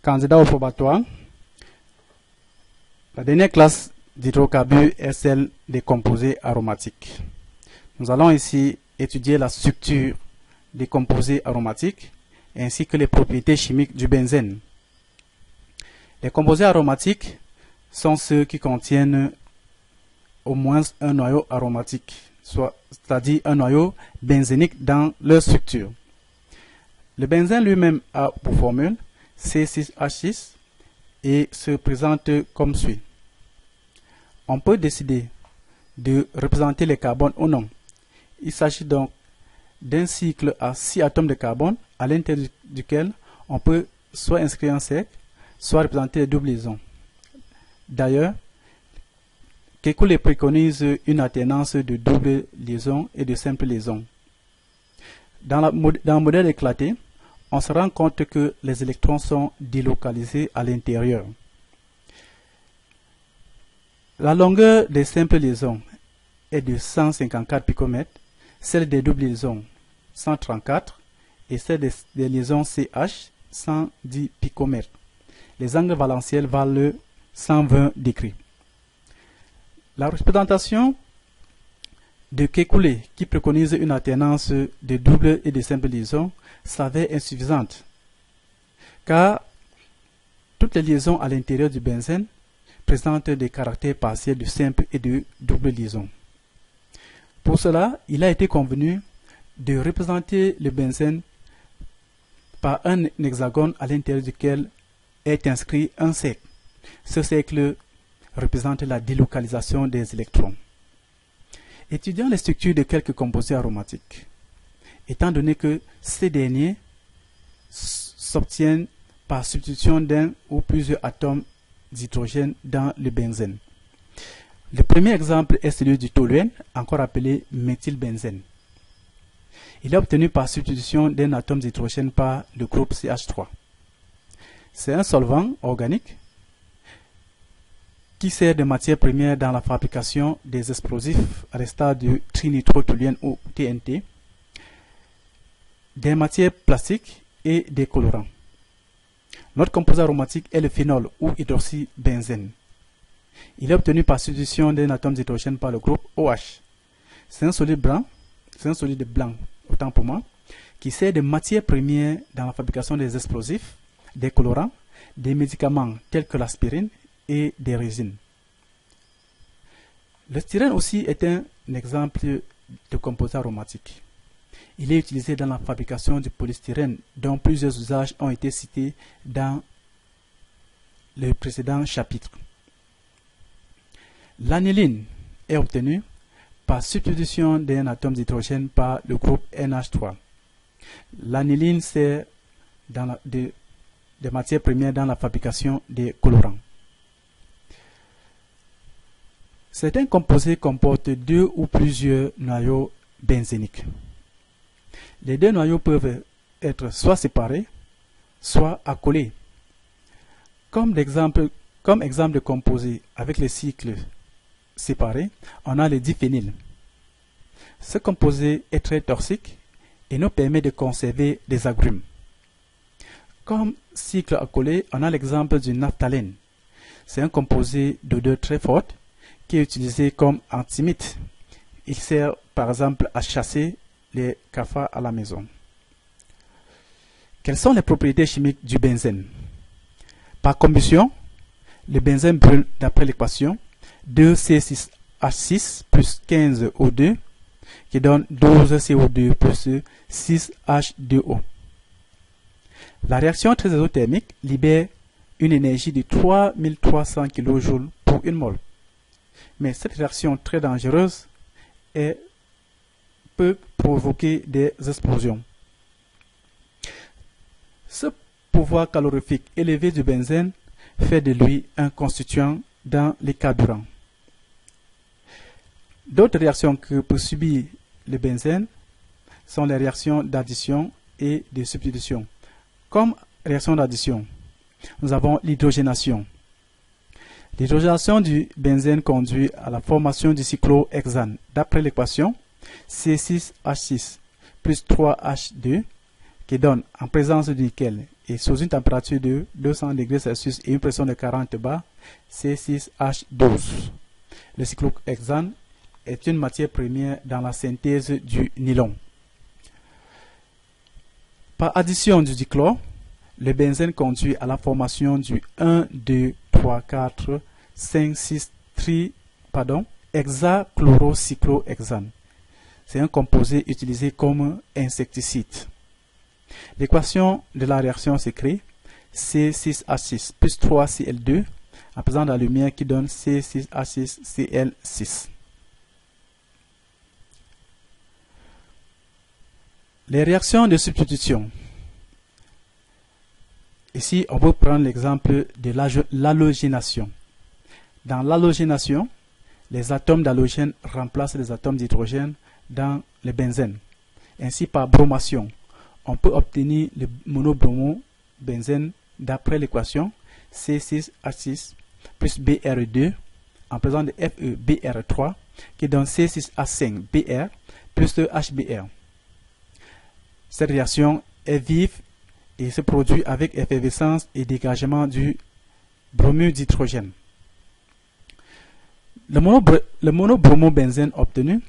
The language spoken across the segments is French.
Candidat au probatoire. La dernière classe d'hydrocarbures est celle des composés aromatiques. Nous allons ici étudier la structure des composés aromatiques ainsi que les propriétés chimiques du benzène. Les composés aromatiques sont ceux qui contiennent au moins un noyau aromatique, c'est-à-dire un noyau benzénique dans leur structure. Le benzène lui-même a pour formule C6H6 et se présente comme suit. On peut décider de représenter les carbones ou non. Il s'agit donc d'un cycle à 6 atomes de carbone à l'intérieur duquel on peut soit inscrire un cercle, soit représenter les doubles liaisons. D'ailleurs, Kekulé préconise une alternance de double liaison et de simple liaison. Dans le modèle éclaté, on se rend compte que les électrons sont délocalisés à l'intérieur. La longueur des simples liaisons est de 154 picomètres, celle des doubles liaisons 134 et celle des liaisons CH 110 picomètres. Les angles valentiels valent 120 degrés. La représentation de Kekulé, qui préconise une alternance de double et de simple liaison, s'avère insuffisante, car toutes les liaisons à l'intérieur du benzène présentent des caractères partiels de simple et de double liaison. Pour cela, il a été convenu de représenter le benzène par un hexagone à l'intérieur duquel est inscrit un cercle. Ce cercle représente la délocalisation des électrons. Étudions les structures de quelques composés aromatiques, étant donné que ces derniers s'obtiennent par substitution d'un ou plusieurs atomes d'hydrogène dans le benzène. Le premier exemple est celui du toluène, encore appelé méthylbenzène. Il est obtenu par substitution d'un atome d'hydrogène par le groupe CH3. C'est un solvant organique qui sert de matière première dans la fabrication des explosifs à l'instar du trinitrotoluène ou TNT, des matières plastiques et des colorants. Notre composé aromatique est le phénol ou hydroxybenzène. Il est obtenu par substitution d'un atome d'hydrogène par le groupe OH. C'est un solide blanc, autant pour moi, qui sert de matière première dans la fabrication des explosifs, des colorants, des médicaments tels que l'aspirine et des résines. Le styrène aussi est un exemple de composé aromatique. Il est utilisé dans la fabrication du polystyrène, dont plusieurs usages ont été cités dans le précédent chapitre. L'aniline est obtenue par substitution d'un atome d'hydrogène par le groupe NH3. L'aniline sert de matière première dans la fabrication des colorants. Certains composés comportent deux ou plusieurs noyaux benzéniques. Les deux noyaux peuvent être soit séparés, soit accolés. Comme exemple de composés avec les cycles séparés, on a le diphényl. Ce composé est très toxique et nous permet de conserver des agrumes. Comme cycle accolé, on a l'exemple du naphtalène. C'est un composé d'odeur très forte qui est utilisé comme antimite. Il sert par exemple à chasser les cafards à la maison. Quelles sont les propriétés chimiques du benzène? Par combustion, le benzène brûle d'après l'équation 2C6H6 plus 15O2 qui donne 12CO2 plus 6H2O. La réaction très exothermique libère une énergie de 3300 kJ pour une mole. Mais cette réaction très dangereuse peut provoquer des explosions. Ce pouvoir calorifique élevé du benzène fait de lui un constituant dans les carburants. D'autres réactions que peut subir le benzène sont les réactions d'addition et de substitution. Comme réaction d'addition, nous avons l'hydrogénation. L'hydrogénation du benzène conduit à la formation du cyclohexane d'après l'équation C6H6 plus 3H2 qui donne en présence du nickel et sous une température de 200 degrés Celsius et une pression de 40 bar, C6H12. Le cyclohexane est une matière première dans la synthèse du nylon. Par addition du dichlore, le benzène conduit à la formation du 1, 2, 3, 4, 5, 6 hexachlorocyclohexane. C'est un composé utilisé comme insecticide. L'équation de la réaction s'écrit C6H6 plus 3Cl2 en présence de la lumière qui donne C6H6Cl6. Les réactions de substitution. Ici, on peut prendre l'exemple de l'halogénation. Dans l'halogénation, les atomes d'halogène remplacent les atomes d'hydrogène dans le benzène. Ainsi, par bromation, on peut obtenir le monobromobenzène d'après l'équation C6H6 plus Br2 en présence de FeBr3 qui donne C6H5Br plus HBr. Cette réaction est vive et se produit avec effervescence et dégagement du bromure d'hydrogène. Le monobromobenzène obtenu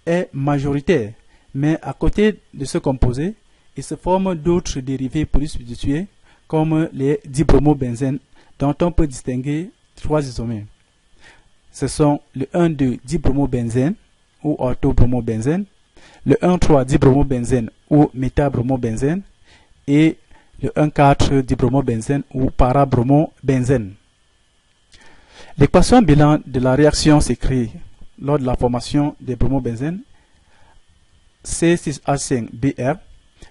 est majoritaire, mais à côté de ce composé, il se forme d'autres dérivés polysubstitués comme les dibromobenzènes dont on peut distinguer 3 isomères. Ce sont le 1,2-dibromobenzène ou orthobromobenzène, le 1,3-dibromobenzène ou métabromobenzène et le 1,4-dibromobenzène ou parabromobenzène. L'équation bilan de la réaction s'écrit lors de la formation des bromobenzènes C6H5Br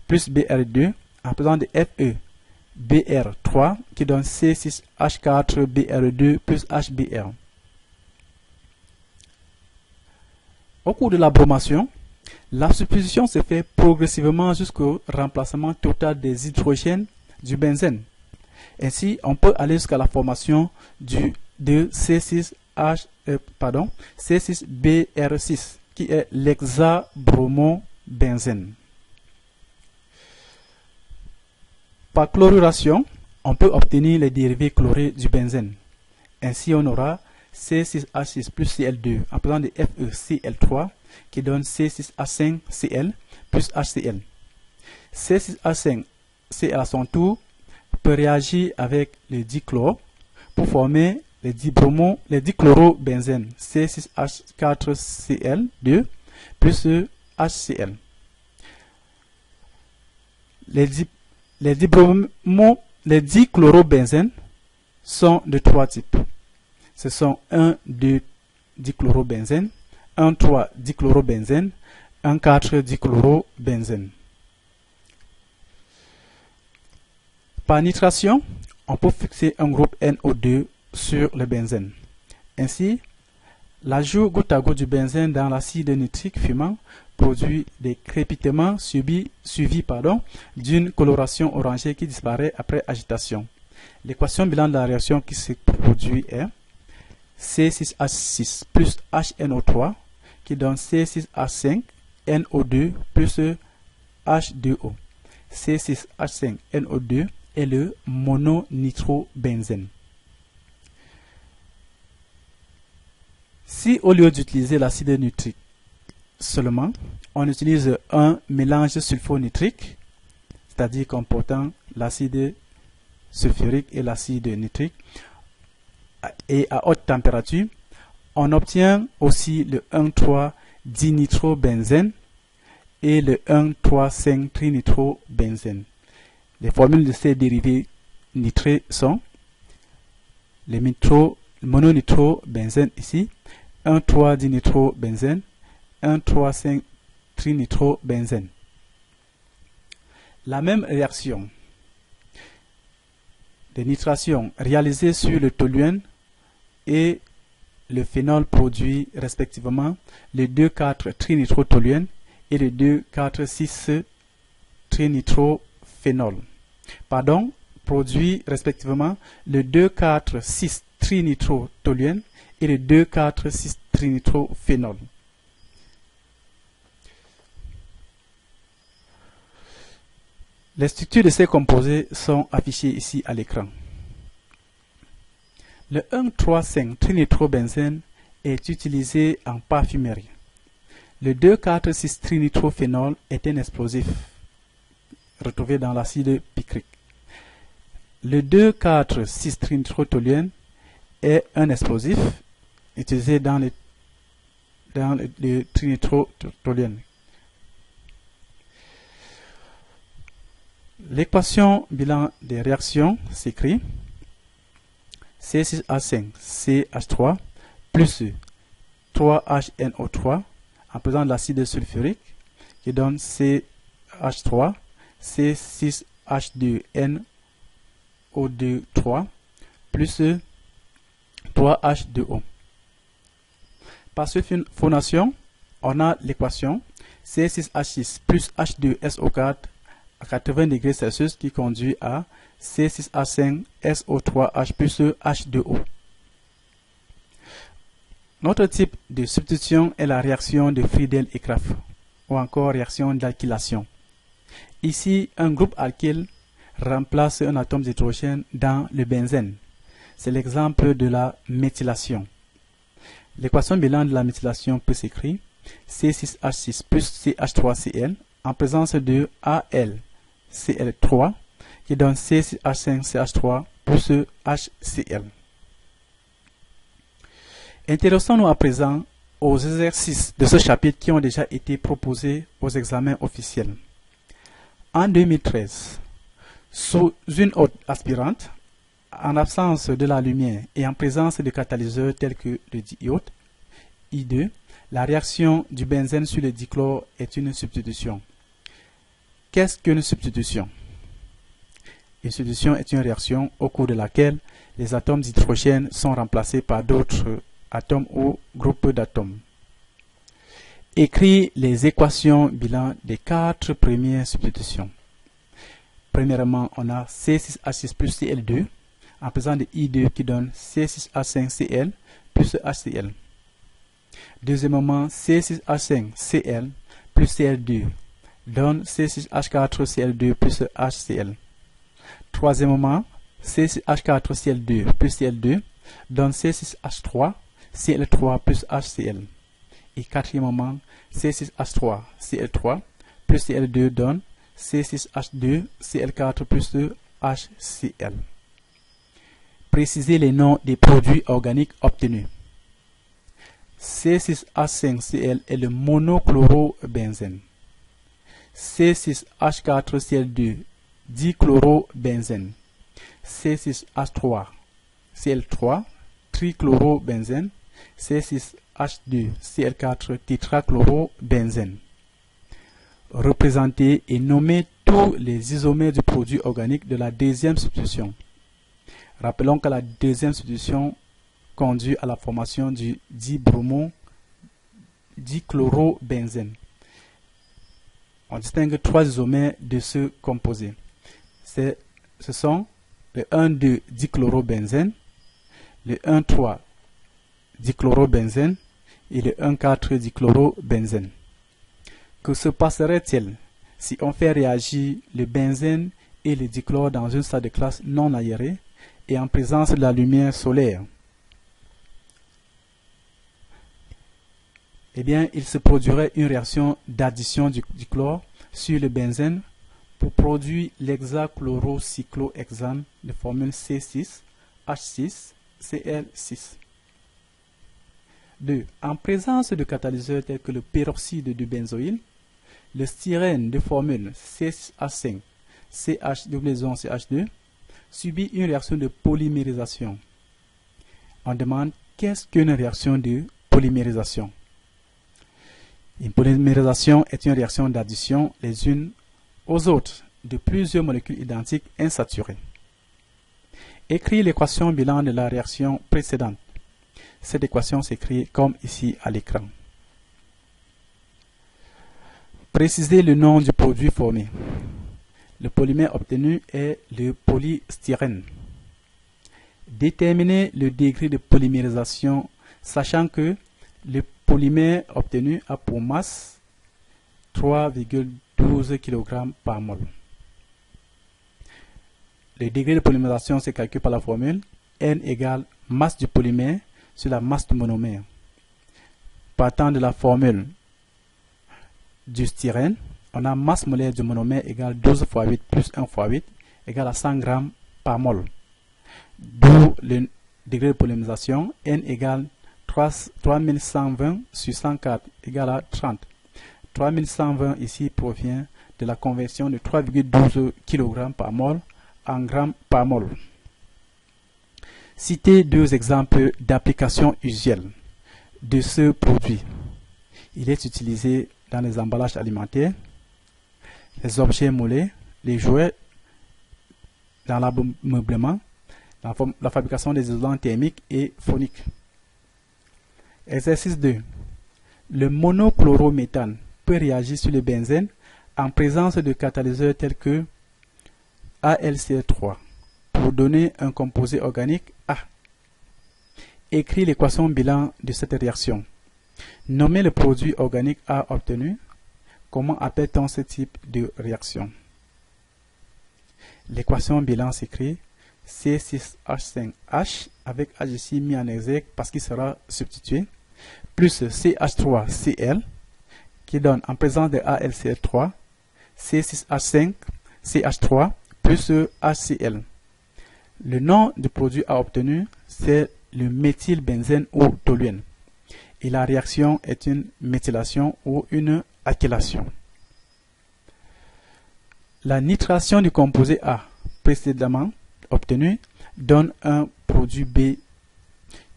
plus Br2 en présence de FeBr3 qui donne C6H4Br2 plus HBr. Au cours de la bromation, la substitution se fait progressivement jusqu'au remplacement total des hydrogènes du benzène. Ainsi, on peut aller jusqu'à la formation de C6Br6 qui est l'hexabromobenzène. Par chloruration, on peut obtenir les dérivés chlorés du benzène. Ainsi, on aura C6H6 plus Cl2 en présence de FeCl3 qui donne C6H5Cl plus HCl. C6H5Cl à son tour peut réagir avec le dichlore pour former les dichlorobenzènes C6H4Cl2 plus HCl. Les dichlorobenzènes sont de 3 types. Ce sont 1,2-dichlorobenzène, 1,3-dichlorobenzène, 1,4-dichlorobenzène. Par nitration, on peut fixer un groupe NO2 sur le benzène. Ainsi, l'ajout goutte à goutte du benzène dans l'acide nitrique fumant produit des crépitements suivis d'une coloration orangée qui disparaît après agitation. L'équation bilan de la réaction qui se produit est C6H6 plus HNO3 qui donne C6H5NO2 plus H2O. C6H5NO2 est le mononitrobenzène. Si au lieu d'utiliser l'acide nitrique seulement, on utilise un mélange sulfonitrique, c'est-à-dire comportant l'acide sulfurique et l'acide nitrique, et à haute température, on obtient aussi le 1,3-dinitrobenzène et le 1,3,5-trinitrobenzène. Les formules de ces dérivés nitrés sont le mononitrobenzène ici, 1,3-dinitrobenzène, 1,3,5-trinitrobenzène. La même réaction de nitration réalisée sur le toluène et le phénol produit respectivement le 2,4-trinitrotoluène et le 2,4,6-trinitrophénol. Produit respectivement le 2,4,6-trinitrotoluène et le 2,4,6-trinitrophénol. Les structures de ces composés sont affichées ici à l'écran. Le 1,3,5 trinitrobenzène est utilisé en parfumerie. Le 2,4,6 trinitrophénol est un explosif retrouvé dans l'acide picrique. Le 2,4,6 trinitrotoluène est un explosif utilisé dans le trinitrotoluène. L'équation bilan des réactions s'écrit C6H5CH3 plus 3HNO3 en présence de l'acide sulfurique qui donne CH3 C6H2NO2 plus 3H2O. Par sulfonation, on a l'équation C6H6 plus H2SO4 à 80 degrés Celsius qui conduit à C6H5SO3H plus H2O. Notre type de substitution est la réaction de Friedel et Kraft ou encore réaction d'alkylation. Ici, un groupe alkyle remplace un atome d'hydrogène dans le benzène. C'est l'exemple de la méthylation. L'équation bilan de la méthylation peut s'écrire C6H6 plus CH3Cl en présence de AlCl3 qui donne C6H5CH3 plus HCl. Intéressons-nous à présent aux exercices de ce chapitre qui ont déjà été proposés aux examens officiels. En 2013, sous une hôte aspirante, en absence de la lumière et en présence de catalyseurs tels que le diiode, I2, la réaction du benzène sur le dichlore est une substitution. Qu'est-ce qu'une substitution? Une substitution est une réaction au cours de laquelle les atomes d'hydrogène sont remplacés par d'autres atomes ou groupes d'atomes. Écris les équations bilan des 4 premières substitutions. Premièrement, on a C6H6 plus Cl2 en présence de I2 qui donne C6H5Cl plus HCl. Deuxièmement, C6H5Cl plus Cl2 donne C6H4Cl2 plus HCl. Troisièmement, C6H4Cl2 plus Cl2 donne C6H3Cl3 plus HCl. Et quatrièmement, C6H3Cl3 plus Cl2 donne C6H2Cl4 plus HCl. Précisez les noms des produits organiques obtenus. C6H5Cl est le monochlorobenzène. C6H4Cl2 dichlorobenzène. C6H3Cl3 trichlorobenzène. C6H2Cl4 tétrachlorobenzène. Représentez et nommez tous les isomères du produit organique de la deuxième substitution. Rappelons que la deuxième substitution conduit à la formation du dichlorobenzène. On distingue 3 isomères de ce composé. Ce sont le 1,2-dichlorobenzène, le 1,3-dichlorobenzène et le 1,4-dichlorobenzène. Que se passerait-il si on fait réagir le benzène et le dichlore dans une salle de classe non aérée et en présence de la lumière solaire? Eh bien, il se produirait une réaction d'addition du dichlore sur le benzène pour produire l'hexachlorocyclohexane de formule C6H6Cl6. 2. En présence de catalyseurs tels que le peroxyde de benzoïle, le styrène de formule C6H5CH2 subit une réaction de polymérisation. On demande qu'est-ce qu'une réaction de polymérisation? Une polymérisation est une réaction d'addition les unes aux autres de plusieurs molécules identiques insaturées. Écris l'équation bilan de la réaction précédente. Cette équation s'écrit comme ici à l'écran. Précisez le nom du produit formé. Le polymère obtenu est le polystyrène. Déterminez le degré de polymérisation, sachant que le polymère obtenu a pour masse 3,12 kg par mol. le degré de polymérisation se calcule par la formule N égale masse du polymère sur la masse du monomère. Partant de la formule du styrène, on a masse molaire du monomère égale 12 fois 8 plus 1 fois 8 égale à 100 grammes par mol. D'où le degré de polymérisation N égale 3120 sur 104 égale à 30. 3120 ici provient de la conversion de 3,12 kg par mol en grammes par mol. Citez deux exemples d'application usuelle de ce produit. Il est utilisé dans les emballages alimentaires, les objets moulés, les jouets, dans l'ameublement, la fabrication des isolants thermiques et phoniques. Exercice 2. Le monochlorométhane peut réagir sur le benzène en présence de catalyseurs tels que AlCl3 pour donner un composé organique A. Écris l'équation bilan de cette réaction. Nommez le produit organique A obtenu. Comment appelle-t-on ce type de réaction? L'équation bilan s'écrit C6H5H avec H ici mis en exergue parce qu'il sera substitué, plus CH3Cl qui donne en présence de AlCl3 C6H5 CH3 plus HCl. Le nom du produit A obtenu, c'est le méthylbenzène ou toluène. Et la réaction est une méthylation ou une alkylation. La nitration du composé A précédemment obtenu donne un produit B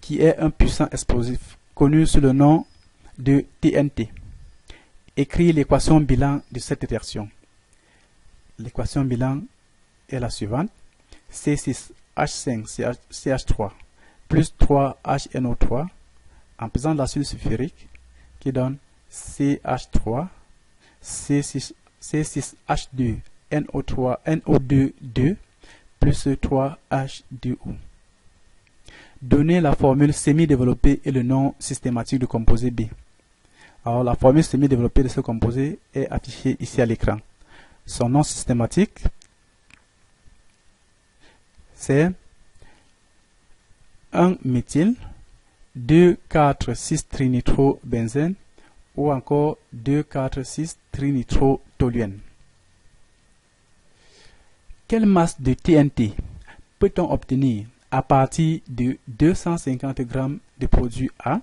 qui est un puissant explosif connu sous le nom de TNT. Écris l'équation bilan de cette réaction. L'équation bilan est la suivante. C6H5CH3 plus 3HNO3 en présence de l'acide sulfurique qui donne CH3 C6H2 NO3 NO2 plus 3H2O. Donnez la formule semi-développée et le nom systématique du composé B. Alors la formule semi-développée de ce composé est affichée ici à l'écran. Son nom systématique, c'est 1-méthyle, 2,4,6-trinitrobenzène ou encore 2,4,6-trinitrotoluène. Quelle masse de TNT peut-on obtenir à partir de 250 g de produit A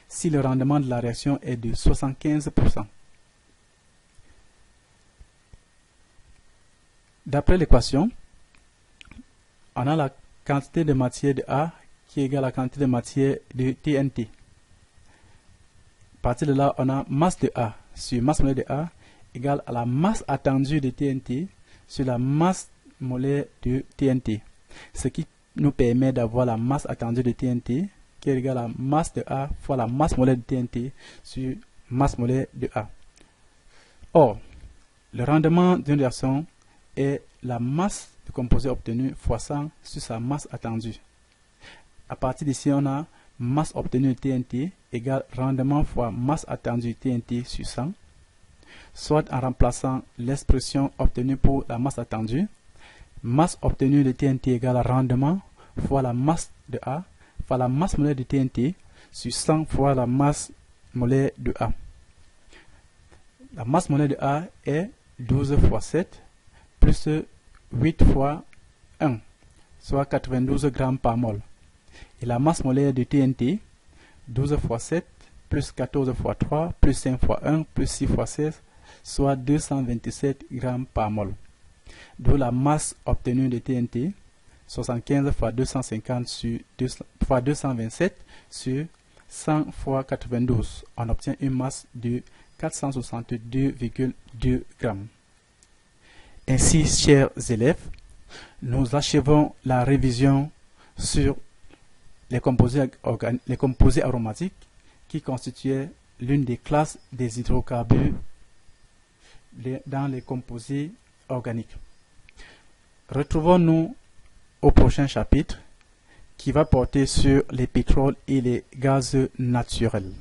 si le rendement de la réaction est de 75%? D'après l'équation, on a la quantité de matière de A qui est égale à la quantité de matière de TNT. À partir de là, on a masse de A sur masse molaire de A égale à la masse attendue de TNT sur la masse molaire de TNT. Ce qui nous permet d'avoir la masse attendue de TNT qui est égale à la masse de A fois la masse molaire de TNT sur masse molaire de A. Or, le rendement d'une réaction est la masse du composé obtenu fois 100 sur sa masse attendue. À partir d'ici, on a masse obtenue de TNT égale rendement fois masse attendue de TNT sur 100, soit en remplaçant l'expression obtenue pour la masse attendue, masse obtenue de TNT égale rendement fois la masse de A fois la masse molaire de TNT sur 100 fois la masse molaire de A. La masse molaire de A est 12 fois 7 plus 8 fois 1, soit 92 g par mol. Et la masse molaire de TNT, 12 fois 7 plus 14 fois 3 plus 5 fois 1 plus 6 fois 16, soit 227 g par mol. D'où la masse obtenue de TNT, 75 fois 250 fois 227 sur 100 fois 92. On obtient une masse de 462,2 g. Ainsi, chers élèves, nous achevons la révision sur les composés aromatiques qui constituaient l'une des classes des hydrocarbures dans les composés organiques. Retrouvons-nous au prochain chapitre qui va porter sur les pétroles et les gaz naturels.